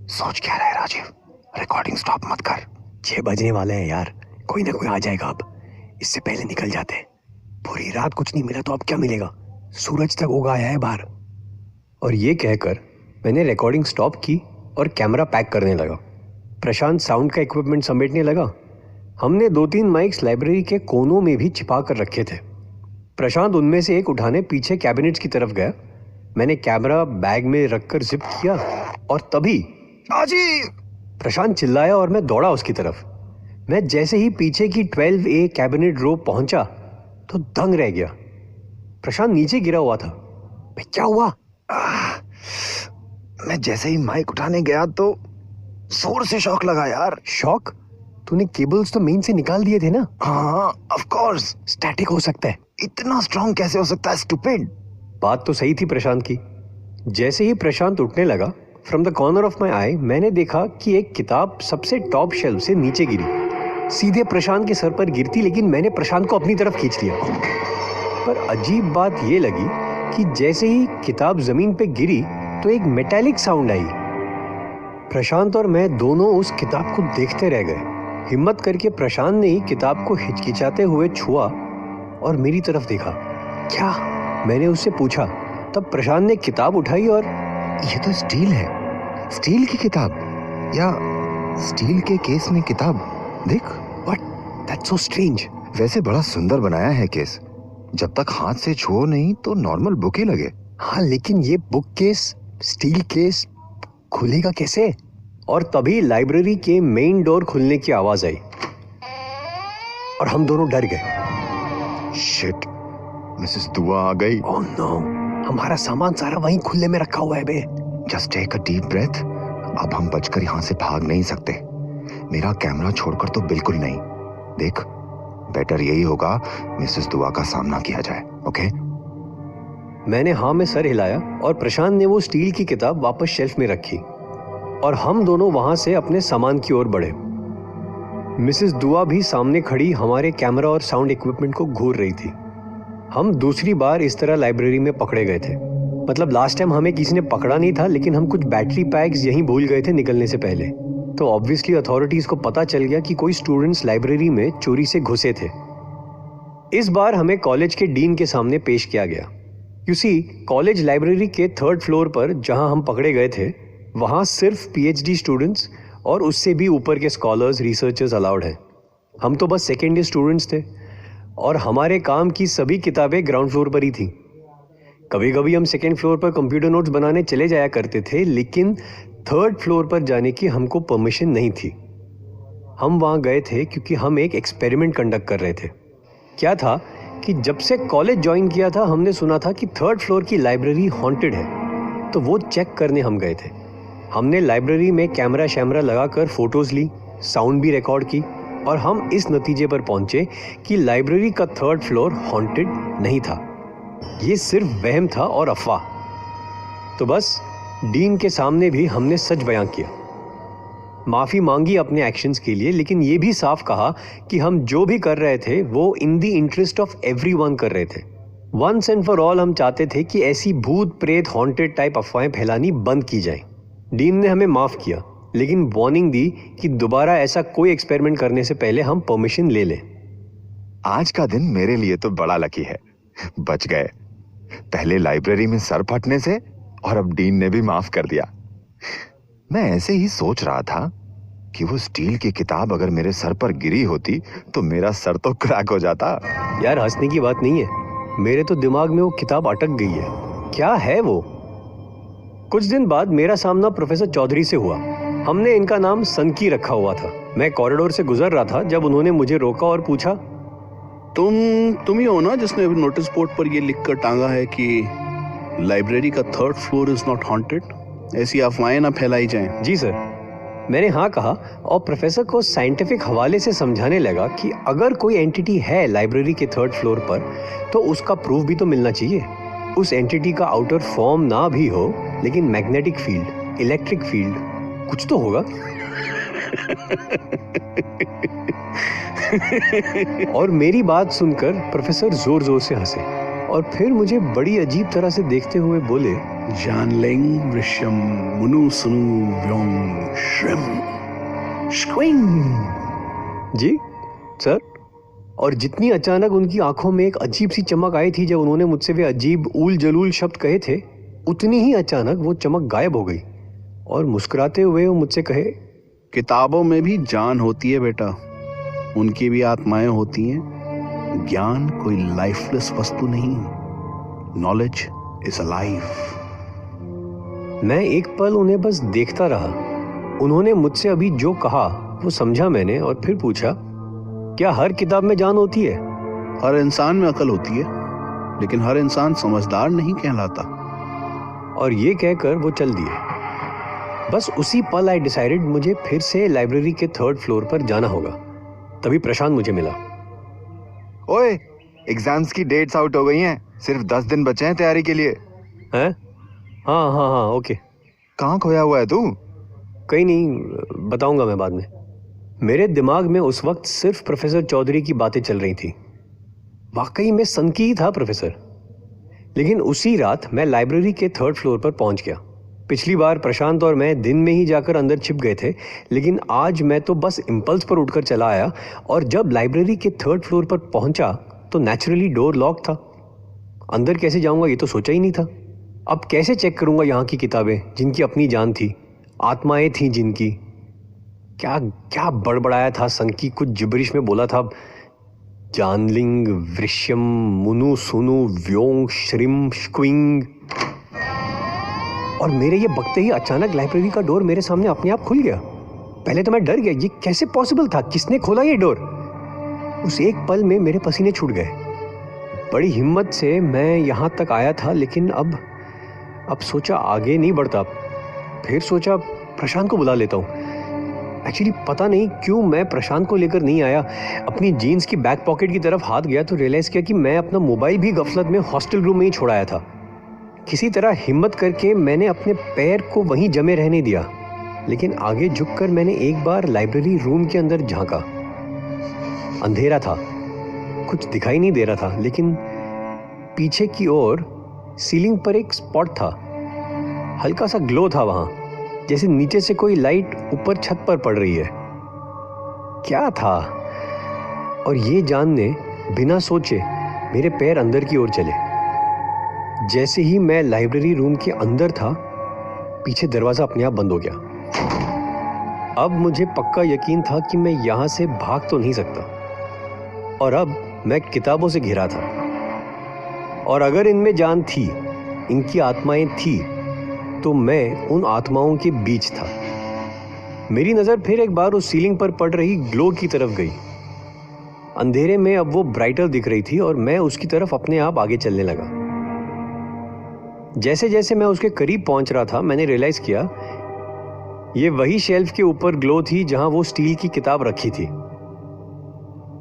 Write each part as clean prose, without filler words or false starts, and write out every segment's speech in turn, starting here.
सोच क्या रहा है राजीव? रिकॉर्डिंग स्टॉप मत कर। 6 बजने वाले हैं यार, कोई ना कोई आ जाएगा। अब इससे पहले निकल जाते हैं। पूरी रात कुछ नहीं मिला तो अब क्या मिलेगा? सूरज तक उगा आया है बाहर। और ये कहकर मैंने रिकॉर्डिंग स्टॉप की और कैमरा पैक करने लगा। प्रशांत साउंड का इक्विपमेंट समेटने लगा। हमने 2-3 माइक्स लाइब्रेरी के कोनों में भी छिपा कर रखे थे। प्रशांत उनमें से एक उठाने पीछे कैबिनेट्स की तरफ गया। मैंने कैमरा बैग में रखकर जिप किया और तभी राजीव! प्रशांत चिल्लाया और मैं दौड़ा उसकी तरफ। मैं जैसे ही पीछे की 12A कैबिनेट रो पहुंचा तो दंग रह गया। प्रशांत नीचे गिरा हुआ था। क्या हुआ? मैं जैसे ही माइक उठाने गया तो जोर से शॉक लगा यार। शॉक? तूने केबल्स तो मेन से निकाल दिए थे ना? हाँ, ऑफ कोर्स। स्टैटिक हो सकता है। इतना स्ट्रॉन्ग कैसे हो सकता है, स्टूपिड? बात तो सही थी प्रशांत की। जैसे ही प्रशांत उठने लगा, from the corner of my eye मैंने देखा कि एक किताब सबसे टॉप शेल्फ से नीचे गिरी, सीधे प्रशांत के सर पर गिरती, लेकिन मैंने प्रशांत को अपनी तरफ खींच लिया। पर अजीब बात यह लगी कि जैसे ही किताब जमीन पे गिरी तो एक मेटालिक साउंड आई। प्रशांत और मैं दोनों उस किताब को देखते रह गए। हिम्मत करके प्रशांत ने ही किताब को हिचकिचाते हुए छुआ और मेरी तरफ देखा। क्या? मैंने उससे पूछा। तब प्रशांत ने किताब उठाई और ये तो स्टील है। स्टील की किताब, या स्टील के केस में किताब। देख। व्हाट? That's so strange. वैसे बड़ा सुंदर बनाया है केस। जब तक हाथ से छुओ नहीं तो नॉर्मल बुक ही लगे। हाँ, लेकिन ये बुक केस, स्टील केस खुलेगा कैसे? और तभी लाइब्रेरी के मेन डोर खुलने की आवाज आई और हम दोनों डर गए। शिट, मिसेस दुआ आ गई। ओह नो, हमारा सामान सारा वहीं खुले में रखा हुआ है बे। Just take a deep breath. अब हम बचकर यहाँ से भाग नहीं सकते। मेरा कैमरा छोड़कर तो बिल्कुल नहीं। देख, बेटर यही होगा मिसेस दुआ का सामना किया जाए। ओके? मैंने हाँ में सर हिलाया और प्रशांत ने वो स्टील की किताब वापस शेल्फ में रखी और हम दोनों वहां से अपने सामान की ओर बढ़े। मिसेस दुआ भी सामने खड़ी हमारे कैमरा और साउंड इक्विपमेंट को घूर रही थी। हम दूसरी बार इस तरह लाइब्रेरी में पकड़े गए थे। मतलब लास्ट टाइम हमें किसी ने पकड़ा नहीं था, लेकिन हम कुछ बैटरी पैक्स यहीं भूल गए थे निकलने से पहले। तो ऑब्वियसली अथॉरिटीज को पता चल गया कि कोई स्टूडेंट्स लाइब्रेरी में चोरी से घुसे थे। इस बार हमें कॉलेज के डीन के सामने पेश किया गया। यू सी, कॉलेज लाइब्रेरी के 3rd फ्लोर पर जहां हम पकड़े गए थे, वहां सिर्फ PhD स्टूडेंट्स और उससे भी ऊपर के स्कॉलर्स, रिसर्चर्स अलाउड हैं। हम तो बस सेकेंड ईयर स्टूडेंट्स थे और हमारे काम की सभी किताबें ग्राउंड फ्लोर पर ही थी। कभी कभी हम 2nd फ्लोर पर कंप्यूटर नोट्स बनाने चले जाया करते थे, लेकिन 3rd फ्लोर पर जाने की हमको परमिशन नहीं थी। हम वहां गए थे क्योंकि हम एक एक्सपेरिमेंट कंडक्ट कर रहे थे। क्या था कि जब से कॉलेज ज्वाइन किया था हमने सुना था कि 3rd फ्लोर की लाइब्रेरी हॉन्टेड है, तो वो चेक करने हम गए थे। हमने लाइब्रेरी में कैमरा शैमरा लगाकर फोटोज ली, साउंड भी रिकॉर्ड की और हम इस नतीजे पर पहुंचे कि लाइब्रेरी का 3rd फ्लोर हॉन्टेड नहीं था। ये सिर्फ वहम था और अफवाह। तो बस डीन के सामने भी हमने सच बयां किया, माफी मांगी अपने एक्शंस के लिए, लेकिन ये भी साफ कहा कि हम जो भी कर रहे थे वो in the interest of everyone कर रहे थे। वंस एंड फॉर ऑल हम चाहते थे कि ऐसी भूत प्रेत हॉन्टेड टाइप अफवाहें फैलानी बंद की जाए। डीन ने हमें माफ किया, लेकिन वार्निंग दी कि दोबारा ऐसा कोई एक्सपेरिमेंट करने से पहले हम परमिशन ले लें। आज का दिन मेरे लिए तो बड़ा लकी है। बच गए, पहले लाइब्रेरी में सर फटने से, और अब डीन ने भी माफ कर दिया। मैं ऐसे ही सोच रहा था कि वो स्टील की किताब अगर मेरे सर पर गिरी होती तो मेरा सर तो क्रैक हो जाता। यार हंसने की बात नहीं है, मेरे तो दिमाग में वो किताब अटक गई है। क्या है वो? कुछ दिन बाद मेरा सामना प्रोफेसर चौधरी से हुआ। हमने इनका नाम सनकी रखा हुआ था। मैं कॉरिडोर से गुजर रहा था जब उन्होंने मुझे रोका और पूछा, तुम ही हो ना जिसने नोटिस बोर्ड पर ये लिखकर टांगा है कि लाइब्रेरी का 3rd floor is not haunted? ऐसी अफवाहें ना फैलाई जाएं। जी सर। मैंने हाँ कहा और प्रोफेसर को साइंटिफिक हवाले से समझाने लगा कि अगर कोई एंटिटी है लाइब्रेरी के 3rd फ्लोर पर तो उसका प्रूफ भी तो मिलना चाहिए। उस एंटिटी का आउटर फॉर्म ना भी हो, लेकिन मैग्नेटिक फील्ड, इलेक्ट्रिक फील्ड कुछ तो होगा। और मेरी बात सुनकर प्रोफेसर जोर जोर से हंसे। और फिर मुझे बड़ी अजीब तरह से देखते हुए बोले, जानलिंग वृश्यम मुनु सुनु व्योम श्रिम स्क्विंग। जी सर। और जितनी अचानक उनकी आंखों में एक अजीब सी चमक आई थी जब उन्होंने मुझसे वे अजीब ऊल जलूल शब्द कहे थे, उतनी ही अचानक वो चमक गायब हो गई और मुस्कुराते हुए वो मुझसे कहे, किताबों में भी जान होती है बेटा, उनकी भी आत्माएं होती हैं। ज्ञान कोई लाइफलेस वस्तु नहीं, नॉलेज इज अलाइव। मैं एक पल उन्हें बस देखता रहा। उन्होंने मुझसे अभी जो कहा वो समझा मैंने और फिर पूछा, क्या हर किताब में जान होती है? हर इंसान में अकल होती है, लेकिन हर इंसान समझदार नहीं कहलाता। और ये कहकर वो चल दिए। बस उसी पल आई डिसाइडेड मुझे फिर से लाइब्रेरी के 3rd फ्लोर पर जाना होगा। तभी प्रशांत मुझे मिला। ओए, एग्जाम्स की डेट्स आउट हो गई हैं, सिर्फ 10 दिन बचे हैं तैयारी के लिए। हैं? हाँ, ओके। कहाँ खोया हुआ है तू? कहीं नहीं, बताऊंगा मैं बाद में। मेरे दिमाग में उस वक्त सिर्फ प्रोफेसर चौधरी की बातें चल रही थी। वाकई में सनकी ही था प्रोफेसर। लेकिन उसी रात मैं लाइब्रेरी के 3rd फ्लोर पर पहुंच गया। पिछली बार प्रशांत और मैं दिन में ही जाकर अंदर छिप गए थे, लेकिन आज मैं तो बस इम्पल्स पर उठकर चला आया और जब लाइब्रेरी के 3rd फ्लोर पर पहुंचा तो नेचुरली डोर लॉक था। अंदर कैसे जाऊंगा ये तो सोचा ही नहीं था। अब कैसे चेक करूंगा यहाँ की किताबें जिनकी अपनी जान थी, आत्माएं थीं जिनकी। क्या क्या बड़बड़ाया था संकी, कुछ जिबरिश में बोला था, जानलिंग वृश्यम मुनु सुनु व्योंग श्रिम स्क्विंग। और मेरे ये बकते ही अचानक लाइब्रेरी का डोर मेरे सामने अपने आप खुल गया। पहले तो मैं डर गया, ये कैसे पॉसिबल था, किसने खोला ये डोर? उस एक पल में मेरे पसीने छूट गए। बड़ी हिम्मत से मैं यहाँ तक आया था, लेकिन अब सोचा आगे नहीं बढ़ता। फिर सोचा प्रशांत को बुला लेता हूँ। एक्चुअली पता नहीं क्यों मैं प्रशांत को लेकर नहीं आया। अपनी जीन्स की बैक पॉकेट की तरफ हाथ गया तो रियलाइज़ किया कि मैं अपना मोबाइल भी गफलत में हॉस्टल रूम में ही छोड़ाया था। किसी तरह हिम्मत करके मैंने अपने पैर को वहीं जमे रहने दिया, लेकिन आगे झुककर मैंने एक बार लाइब्रेरी रूम के अंदर झांका। अंधेरा था, कुछ दिखाई नहीं दे रहा था, लेकिन पीछे की ओर सीलिंग पर एक स्पॉट था। हल्का सा ग्लो था वहां, जैसे नीचे से कोई लाइट ऊपर छत पर पड़ रही है। क्या था? और ये जानने बिना सोचे मेरे पैर अंदर की ओर चले। जैसे ही मैं लाइब्रेरी रूम के अंदर था, पीछे दरवाजा अपने आप बंद हो गया। अब मुझे पक्का यकीन था कि मैं यहां से भाग तो नहीं सकता, और अब मैं किताबों से घिरा था। और अगर इनमें जान थी, इनकी आत्माएं थी, तो मैं उन आत्माओं के बीच था। मेरी नज़र फिर एक बार उस सीलिंग पर पड़ रही ग्लो की तरफ गई। अंधेरे में अब वो ब्राइटर दिख रही थी और मैं उसकी तरफ अपने आप आगे चलने लगा। जैसे जैसे मैं उसके करीब पहुंच रहा था, मैंने रियलाइज़ किया ये वही शेल्फ के ऊपर ग्लो थी जहां वो स्टील की किताब रखी थी।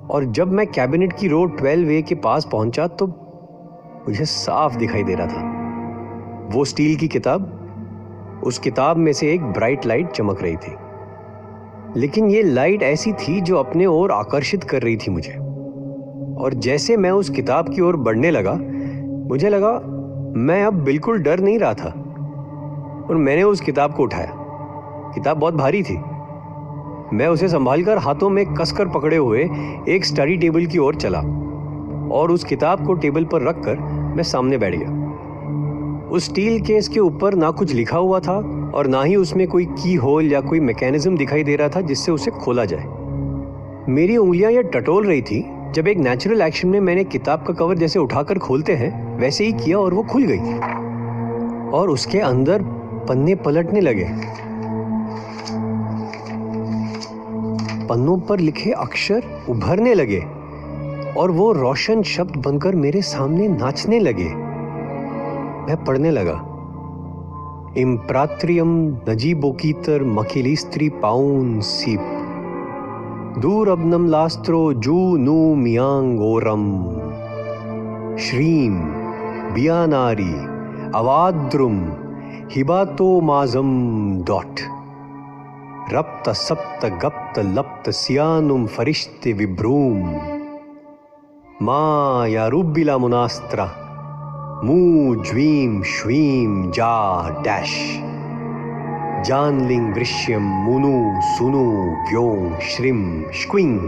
और जब मैं कैबिनेट की रो 12A के पास पहुंचा तो मुझे साफ दिखाई दे रहा था वो स्टील की किताब। उस किताब में से एक ब्राइट लाइट चमक रही थी, लेकिन ये लाइट ऐसी थी जो अपने ओर आकर्षित कर रही थी मुझे। और जैसे मैं उस किताब की ओर बढ़ने लगा, मुझे लगा मैं अब बिल्कुल डर नहीं रहा था, और मैंने उस किताब को उठाया। किताब बहुत भारी थी। मैं उसे संभालकर हाथों में कसकर पकड़े हुए एक स्टडी टेबल की ओर चला और उस किताब को टेबल पर रखकर मैं सामने बैठ गया। उस स्टील केस के ऊपर ना कुछ लिखा हुआ था और ना ही उसमें कोई की होल या कोई मैकेनिज्म दिखाई दे रहा था जिससे उसे खोला जाए। मेरी उंगलियां ये टटोल रही थी जब एक नेचुरल एक्शन में मैंने किताब का कवर जैसे उठाकर खोलते हैं वैसे ही किया और वो खुल गई और उसके अंदर पन्ने पलटने लगे। पन्नों पर लिखे अक्षर उभरने लगे और वो रोशन शब्द बनकर मेरे सामने नाचने लगे। मैं पढ़ने लगा, इम्प्रात्रियम नजीबोकीतर मखिलिस्त्री पाउन सीप दूर अबनम लास्त्रो जू नू मियांग ओरम श्रीम बियानारी अवाद्रुम हिबातो माजम डॉट रप्त सप्त गप्त लप्त सियानुम फरिश्ते विभ्रूम मा या रुबिला मुनास्त्रा मू ज्वीम श्वीम जा डैश जानलिंग वृश्यम मुनु सुनु व्योम श्रिम श्क्विंग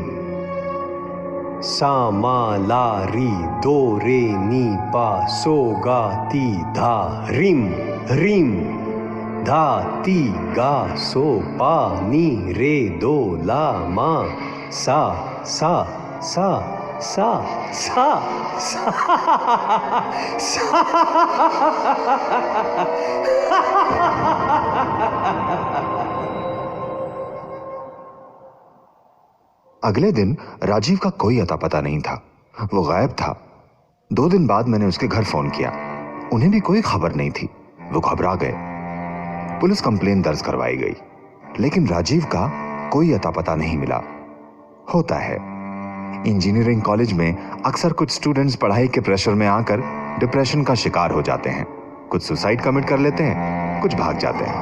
सा मा ला री दो रे नी पा सो गा ती धा रिम रिम धा ती गा सो पा नी रे दो ला मा सा सा सा सा सा सा अगले दिन राजीव का कोई अता पता नहीं था। वो गायब था। 2 दिन बाद मैंने उसके घर फोन किया। उन्हें भी कोई खबर नहीं थी। वो घबरा गए। पुलिस कंप्लेन दर्ज करवाई गई, लेकिन राजीव का कोई अता पता नहीं मिला। होता है, इंजीनियरिंग कॉलेज में अक्सर कुछ स्टूडेंट्स पढ़ाई के प्रेशर में आकर डिप्रेशन का शिकार हो जाते हैं। कुछ सुसाइड कमिट कर लेते हैं, कुछ भाग जाते हैं।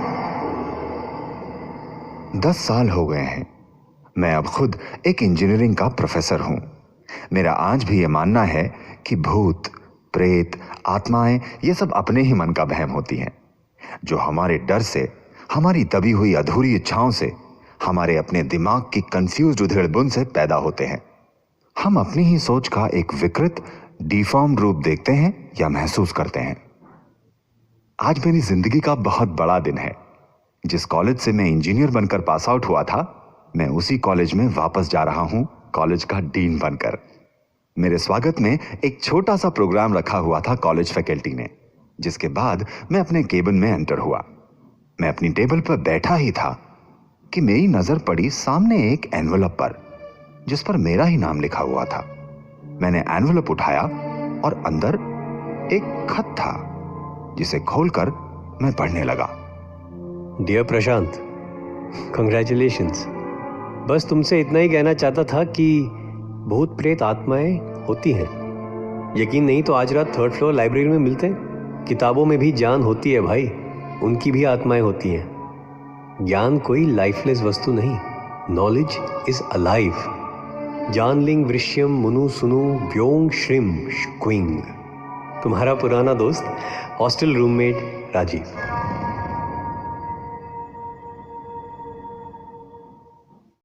10 साल हो गए हैं। मैं अब खुद एक इंजीनियरिंग का प्रोफेसर हूं। मेरा आज भी यह मानना है कि भूत, प्रेत, आत्माएं ये सब अपने ही मन का वहम होती हैं, जो हमारे डर से, हमारी दबी हुई अधूरी इच्छाओं से, हमारे अपने दिमाग की कंफ्यूज्ड उधेड़-बुन से पैदा होते हैं। हम अपनी ही सोच का एक विकृत, डिफॉर्म रूप देखते हैं या महसूस करते हैं। आज मेरी जिंदगी का बहुत बड़ा दिन है। जिस कॉलेज से मैं इंजीनियर बनकर पास आउट हुआ था, मैं उसी कॉलेज में वापस जा रहा हूं, कॉलेज का डीन बनकर। मेरे स्वागत में एक छोटा सा प्रोग्राम रखा हुआ था कॉलेज फैकल्टी ने, जिसके बाद मैं अपने केबिन में एंटर हुआ। मैं अपनी टेबल पर बैठा ही था कि मेरी नजर पड़ी सामने एक एनवलप पर, जिस पर मेरा ही नाम लिखा हुआ था। मैंने एनवलप उठाया और अंदर एक खत था, जिसे खोलकर मैं पढ़ने लगा। डियर प्रशांत, कंग्रेचुलेशंस। बस तुमसे इतना ही कहना चाहता था कि भूत प्रेत आत्माएं होती हैं। यकीन नहीं तो आज रात 3rd फ्लोर लाइब्रेरी में मिलते हैं। किताबों में भी जान होती है भाई, उनकी भी आत्माएं होती हैं। ज्ञान कोई लाइफलेस वस्तु नहीं, नॉलेज इज अलाइव। जानलिंग वृश्यम मुनु सुनु व्योंग श्रिम श्क्विंग। तुम्हारा पुराना दोस्त, हॉस्टल रूममेट राजीव।